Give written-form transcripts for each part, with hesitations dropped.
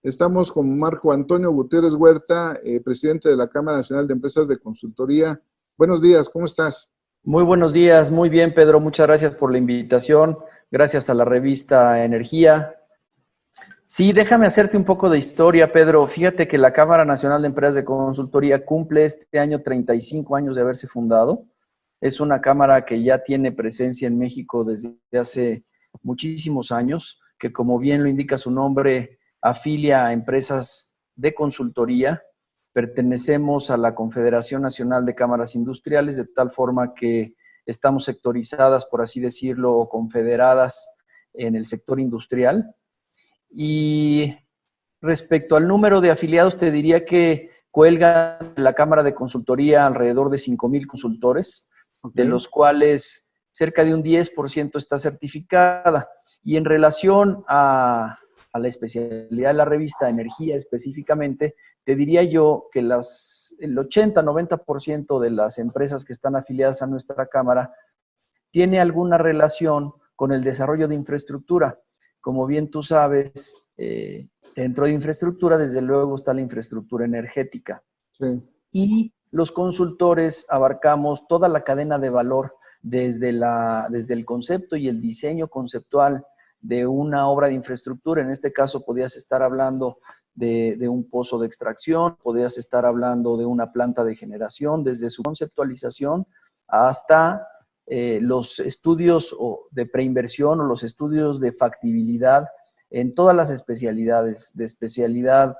Estamos con Marco Antonio Gutiérrez Huerta, presidente de la Cámara Nacional de Empresas de Consultoría. Buenos días, ¿cómo estás? Muy buenos días, muy bien, Pedro, muchas gracias por la invitación, gracias a la revista Energía. Sí, déjame hacerte un poco de historia, Pedro. Fíjate que la Cámara Nacional de Empresas de Consultoría cumple este año 35 años de haberse fundado. Es una cámara que ya tiene presencia en México desde hace muchísimos años, que como bien lo indica su nombre, afilia a empresas de consultoría. Pertenecemos a la Confederación Nacional de Cámaras Industriales, de tal forma que estamos sectorizadas, por así decirlo, o confederadas en el sector industrial. Y respecto al número de afiliados, te diría que cuelga en la Cámara de Consultoría alrededor de 5,000 consultores, de los cuales cerca de un 10% está certificada. Y en relación a la especialidad de la revista Energía específicamente, te diría yo que el 80-90% de las empresas que están afiliadas a nuestra Cámara tiene alguna relación con el desarrollo de infraestructura. Como bien tú sabes, dentro de infraestructura, desde luego, está la infraestructura energética. Sí. Y los consultores abarcamos toda la cadena de valor, desde el concepto y el diseño conceptual de una obra de infraestructura. En este caso, podías estar hablando de un pozo de extracción, podías estar hablando de una planta de generación, desde su conceptualización hasta los estudios de preinversión o los estudios de factibilidad en todas las especialidades, de especialidad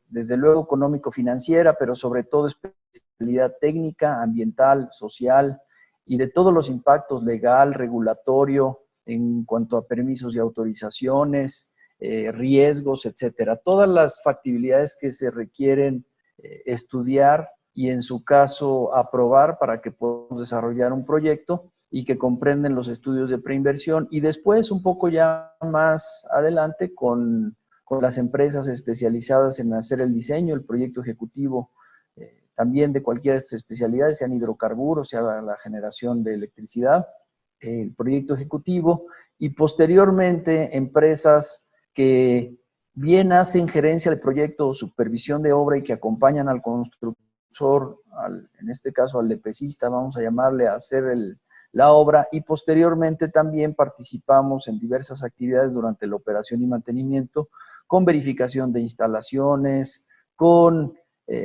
desde luego económico-financiera, pero sobre todo especialidad técnica, ambiental, social y de todos los impactos legal, regulatorio, en cuanto a permisos y autorizaciones, riesgos, etcétera. Todas las factibilidades que se requieren estudiar y en su caso aprobar para que podamos desarrollar un proyecto y que comprenden los estudios de preinversión y después un poco ya más adelante con las empresas especializadas en hacer el diseño, el proyecto ejecutivo, también de cualquiera de estas especialidades, sean hidrocarburos, sea la generación de electricidad, el proyecto ejecutivo y posteriormente empresas que bien hacen gerencia del proyecto o supervisión de obra y que acompañan al constructor, en este caso al lepecista, vamos a llamarle, a hacer la obra, y posteriormente también participamos en diversas actividades durante la operación y mantenimiento, con verificación de instalaciones, con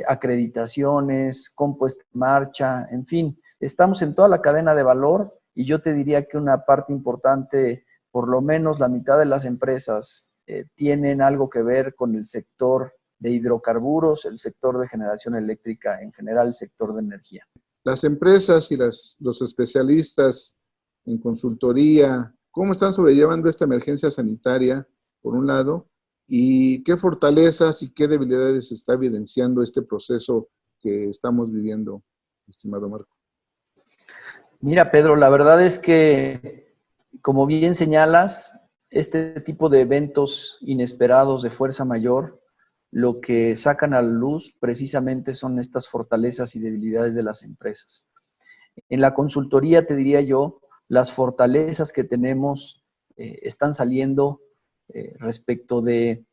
acreditaciones, con puesta en marcha, en fin, estamos en toda la cadena de valor y yo te diría que una parte importante, por lo menos la mitad de las empresas tienen algo que ver con el sector de hidrocarburos, el sector de generación eléctrica, en general el sector de energía. Las empresas y los especialistas en consultoría, ¿cómo están sobrellevando esta emergencia sanitaria, por un lado? ¿Y qué fortalezas y qué debilidades está evidenciando este proceso que estamos viviendo, estimado Marco? Mira, Pedro, la verdad es que, como bien señalas, este tipo de eventos inesperados de fuerza mayor, lo que sacan a la luz precisamente son estas fortalezas y debilidades de las empresas. En la consultoría, te diría yo, las fortalezas que tenemos están saliendo respecto de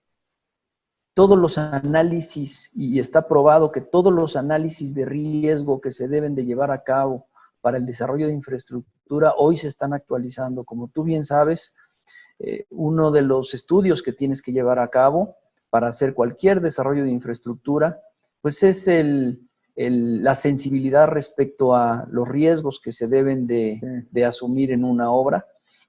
todos los análisis, y está probado que todos los análisis de riesgo que se deben de llevar a cabo para el desarrollo de infraestructura hoy se están actualizando. Como tú bien sabes, uno de los estudios que tienes que llevar a cabo para hacer cualquier desarrollo de infraestructura, pues es la sensibilidad respecto a los riesgos que se deben de asumir en una obra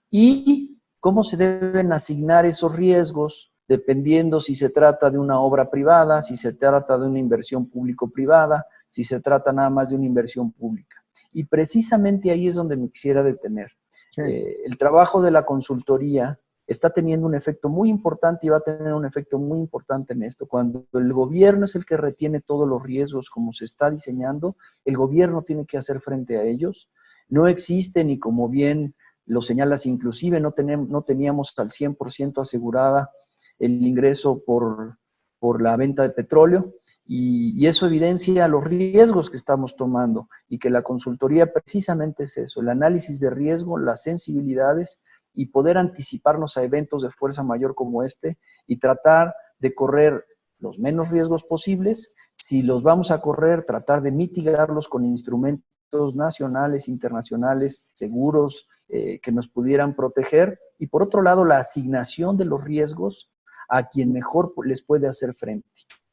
y cómo se deben asignar esos riesgos dependiendo si se trata de una obra privada, si se trata de una inversión público-privada, si se trata nada más de una inversión pública. Y precisamente ahí es donde me quisiera detener. Sí. El trabajo de la consultoría está teniendo un efecto muy importante y va a tener un efecto muy importante en esto. Cuando el gobierno es el que retiene todos los riesgos como se está diseñando, el gobierno tiene que hacer frente a ellos. No existen, y como bien lo señalas, inclusive no teníamos al 100% asegurada el ingreso por la venta de petróleo, y eso evidencia los riesgos que estamos tomando, y que la consultoría precisamente es eso, el análisis de riesgo, las sensibilidades y poder anticiparnos a eventos de fuerza mayor como este y tratar de correr los menos riesgos posibles. Si los vamos a correr, tratar de mitigarlos con instrumentos nacionales, internacionales, seguros, que nos pudieran proteger. Y por otro lado, la asignación de los riesgos a quien mejor les puede hacer frente.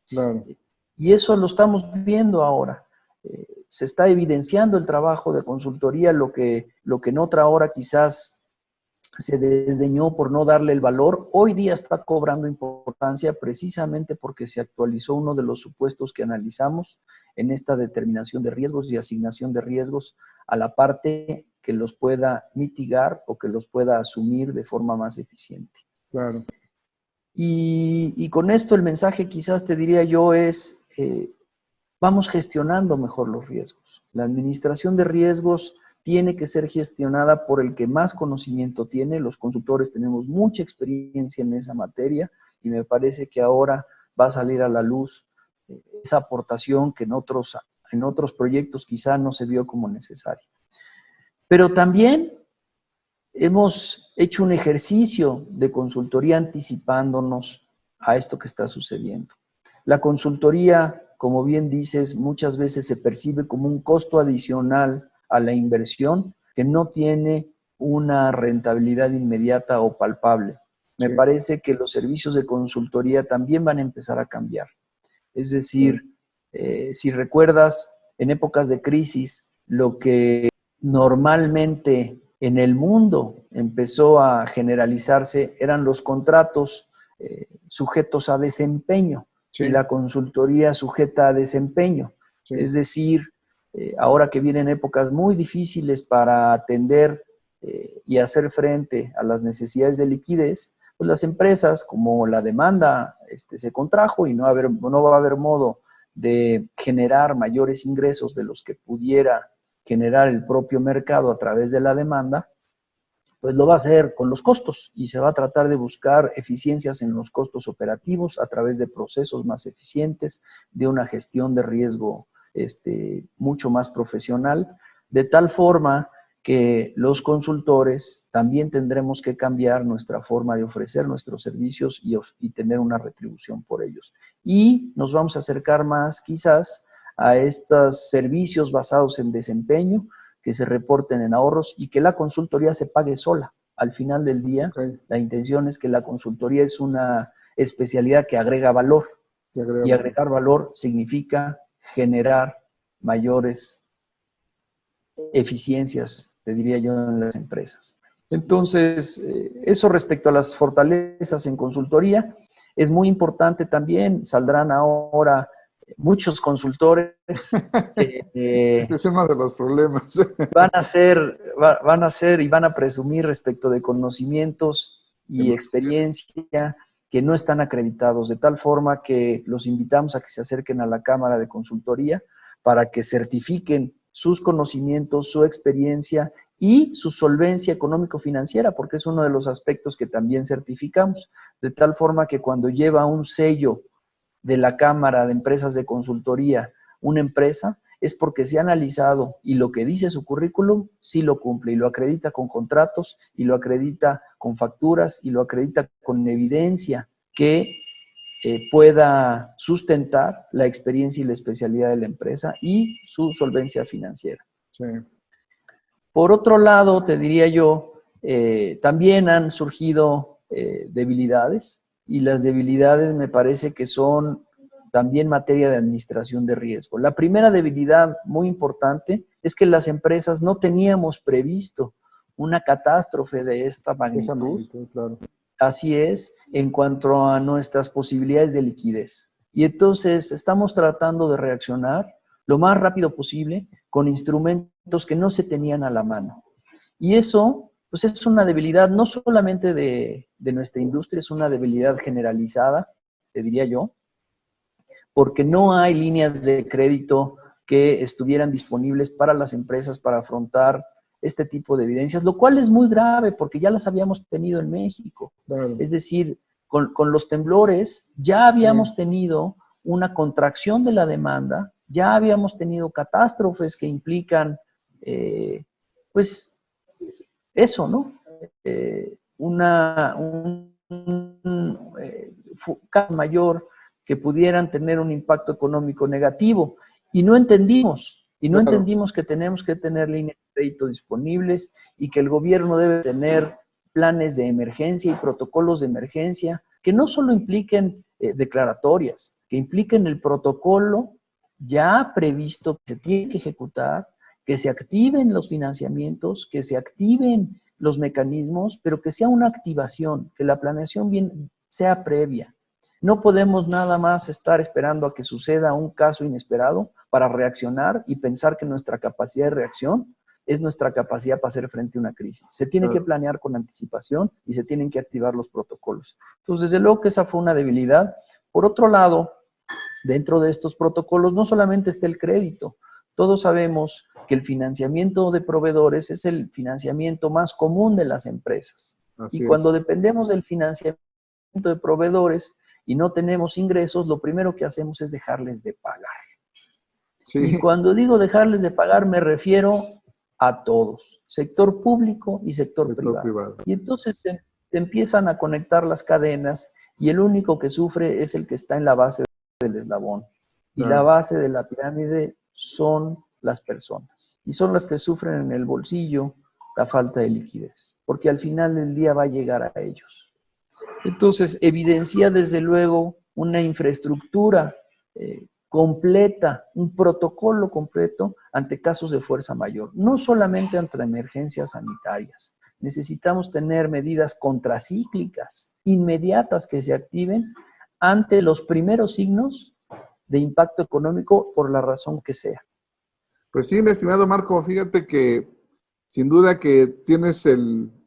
Claro. Y eso lo estamos viendo ahora. Se está evidenciando el trabajo de consultoría, lo que en otra hora quizás se desdeñó por no darle el valor, hoy día está cobrando importancia precisamente porque se actualizó uno de los supuestos que analizamos en esta determinación de riesgos y asignación de riesgos a la parte que los pueda mitigar o que los pueda asumir de forma más eficiente. Claro. Y con esto el mensaje quizás te diría yo es, vamos gestionando mejor los riesgos. La administración de riesgos tiene que ser gestionada por el que más conocimiento tiene. Los consultores tenemos mucha experiencia en esa materia y me parece que ahora va a salir a la luz esa aportación que en otros proyectos quizá no se vio como necesaria. Pero también hemos hecho un ejercicio de consultoría anticipándonos a esto que está sucediendo. La consultoría, como bien dices, muchas veces se percibe como un costo adicional a la inversión que no tiene una rentabilidad inmediata o palpable. Me parece que los servicios de consultoría también van a empezar a cambiar. Es decir, si recuerdas, en épocas de crisis, lo que normalmente en el mundo empezó a generalizarse eran los contratos sujetos a desempeño y la consultoría sujeta a desempeño. Es decir, ahora que vienen épocas muy difíciles para atender y hacer frente a las necesidades de liquidez, pues las empresas, como la demanda se contrajo y no va a haber modo de generar mayores ingresos de los que pudiera generar el propio mercado a través de la demanda, pues lo va a hacer con los costos y se va a tratar de buscar eficiencias en los costos operativos a través de procesos más eficientes, de una gestión de riesgo mucho más profesional, de tal forma que los consultores también tendremos que cambiar nuestra forma de ofrecer nuestros servicios y tener una retribución por ellos. Y nos vamos a acercar más quizás a estos servicios basados en desempeño, que se reporten en ahorros y que la consultoría se pague sola. Al final del día, la intención es que la consultoría es una especialidad que agrega valor. Y agregar valor significa generar mayores eficiencias, te diría yo, en las empresas. Entonces, eso respecto a las fortalezas en consultoría, es muy importante también. Saldrán ahora muchos consultores que ese es uno de los problemas. van a ser y van a presumir respecto de conocimientos y experiencia que no están acreditados, de tal forma que los invitamos a que se acerquen a la Cámara de Consultoría para que certifiquen sus conocimientos, su experiencia y su solvencia económico-financiera, porque es uno de los aspectos que también certificamos, de tal forma que cuando lleva un sello de la Cámara de Empresas de Consultoría una empresa, es porque se ha analizado y lo que dice su currículum sí lo cumple y lo acredita con contratos y lo acredita con facturas y lo acredita con evidencia que pueda sustentar la experiencia y la especialidad de la empresa y su solvencia financiera. Sí. Por otro lado, te diría yo, también han surgido debilidades y las debilidades me parece que son también materia de administración de riesgo. La primera debilidad muy importante es que las empresas no teníamos previsto una catástrofe de esta magnitud. Claro. Así es, en cuanto a nuestras posibilidades de liquidez. Y entonces estamos tratando de reaccionar lo más rápido posible con instrumentos que no se tenían a la mano. Y eso, pues es una debilidad no solamente de nuestra industria, es una debilidad generalizada, te diría yo, porque no hay líneas de crédito que estuvieran disponibles para las empresas para afrontar este tipo de evidencias, lo cual es muy grave porque ya las habíamos tenido en México. Claro. Es decir, con los temblores ya habíamos tenido una contracción de la demanda, ya habíamos tenido catástrofes que implican, pues, eso, ¿no? mayor que pudieran tener un impacto económico negativo. Y no entendimos que tenemos que tener líneas de crédito disponibles y que el gobierno debe tener planes de emergencia y protocolos de emergencia que no solo impliquen declaratorias, que impliquen el protocolo ya previsto que se tiene que ejecutar, que se activen los financiamientos, que se activen los mecanismos, pero que sea una activación, que la planeación bien sea previa. No podemos nada más estar esperando a que suceda un caso inesperado para reaccionar y pensar que nuestra capacidad de reacción es nuestra capacidad para hacer frente a una crisis. Se tiene que planear con anticipación y se tienen que activar los protocolos. Entonces, desde luego que esa fue una debilidad. Por otro lado, dentro de estos protocolos no solamente está el crédito. Todos sabemos que el financiamiento de proveedores es el financiamiento más común de las empresas. Y cuando dependemos del financiamiento de proveedores y no tenemos ingresos, lo primero que hacemos es dejarles de pagar. Sí. Y cuando digo dejarles de pagar, me refiero a todos, sector público y sector privado. Y entonces se empiezan a conectar las cadenas y el único que sufre es el que está en la base del eslabón. Y la base de la pirámide son las personas. Y son las que sufren en el bolsillo la falta de liquidez, porque al final del día va a llegar a ellos. Entonces, evidencia desde luego una infraestructura completa, un protocolo completo ante casos de fuerza mayor, no solamente ante emergencias sanitarias. Necesitamos tener medidas contracíclicas, inmediatas que se activen ante los primeros signos de impacto económico por la razón que sea. Pues sí, mi estimado Marco, fíjate que sin duda que tienes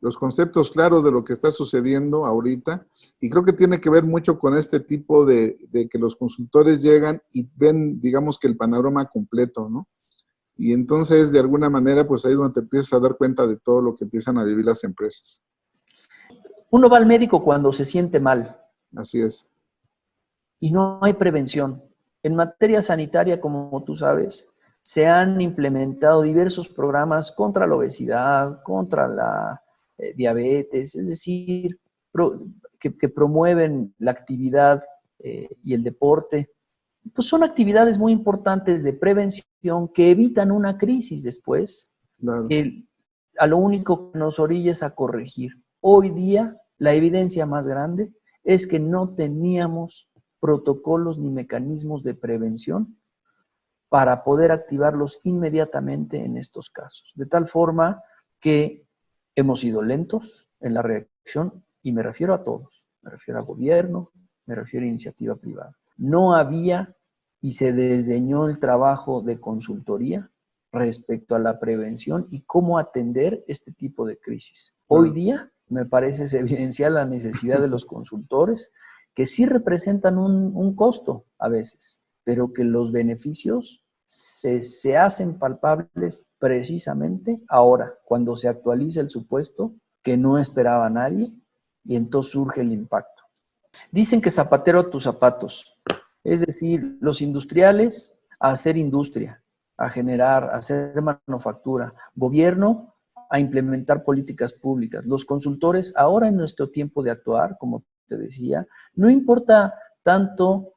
los conceptos claros de lo que está sucediendo ahorita y creo que tiene que ver mucho con este tipo de que los consultores llegan y ven, digamos que el panorama completo, ¿no? Y entonces, de alguna manera, pues ahí es donde te empiezas a dar cuenta de todo lo que empiezan a vivir las empresas. Uno va al médico cuando se siente mal. Así es. Y no hay prevención. En materia sanitaria, como tú sabes, se han implementado diversos programas contra la obesidad, contra la diabetes, es decir, que promueven la actividad y el deporte. Pues son actividades muy importantes de prevención que evitan una crisis después, claro. que a lo único que nos orilla es a corregir. Hoy día, la evidencia más grande es que no teníamos protocolos ni mecanismos de prevención para poder activarlos inmediatamente en estos casos. De tal forma que hemos sido lentos en la reacción, y me refiero a todos. Me refiero a gobierno, me refiero a iniciativa privada. No había y se desdeñó el trabajo de consultoría respecto a la prevención y cómo atender este tipo de crisis. Hoy día, me parece, se evidencia la necesidad de los consultores, que sí representan un costo a veces, pero que los beneficios se hacen palpables precisamente ahora, cuando se actualiza el supuesto que no esperaba nadie y entonces surge el impacto. Dicen que zapatero a tus zapatos, es decir, los industriales a hacer industria, a generar, a hacer manufactura, gobierno a implementar políticas públicas, los consultores ahora en nuestro tiempo de actuar, como te decía, no importa tanto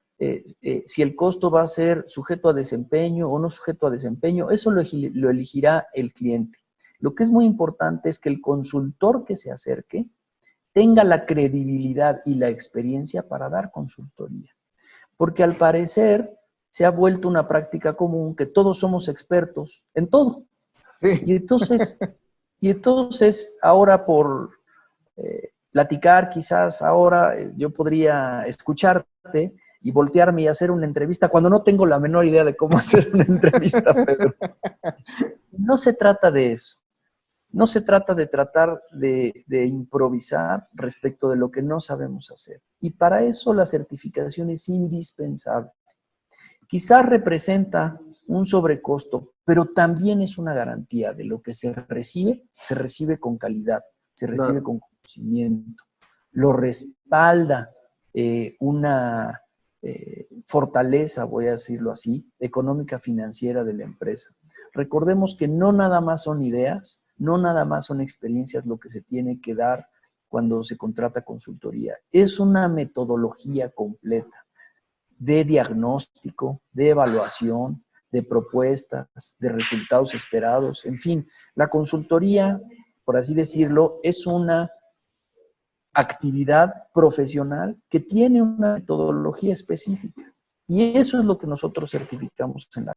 si el costo va a ser sujeto a desempeño o no sujeto a desempeño, eso lo elegirá el cliente. Lo que es muy importante es que el consultor que se acerque tenga la credibilidad y la experiencia para dar consultoría. Porque al parecer se ha vuelto una práctica común que todos somos expertos en todo. Sí. Y entonces ahora por platicar, quizás ahora yo podría escucharte y voltearme y hacer una entrevista cuando no tengo la menor idea de cómo hacer una entrevista, Pedro. No se trata de eso. No se trata de tratar de improvisar respecto de lo que no sabemos hacer. Y para eso la certificación es indispensable. Quizás representa un sobrecosto, pero también es una garantía de lo que se recibe con calidad, se recibe con conocimiento. Lo respalda una fortaleza, voy a decirlo así, económica financiera de la empresa. Recordemos que no nada más son ideas, no nada más son experiencias lo que se tiene que dar cuando se contrata consultoría. Es una metodología completa de diagnóstico, de evaluación, de propuestas, de resultados esperados. En fin, la consultoría, por así decirlo, es una actividad profesional que tiene una metodología específica. Y eso es lo que nosotros certificamos en la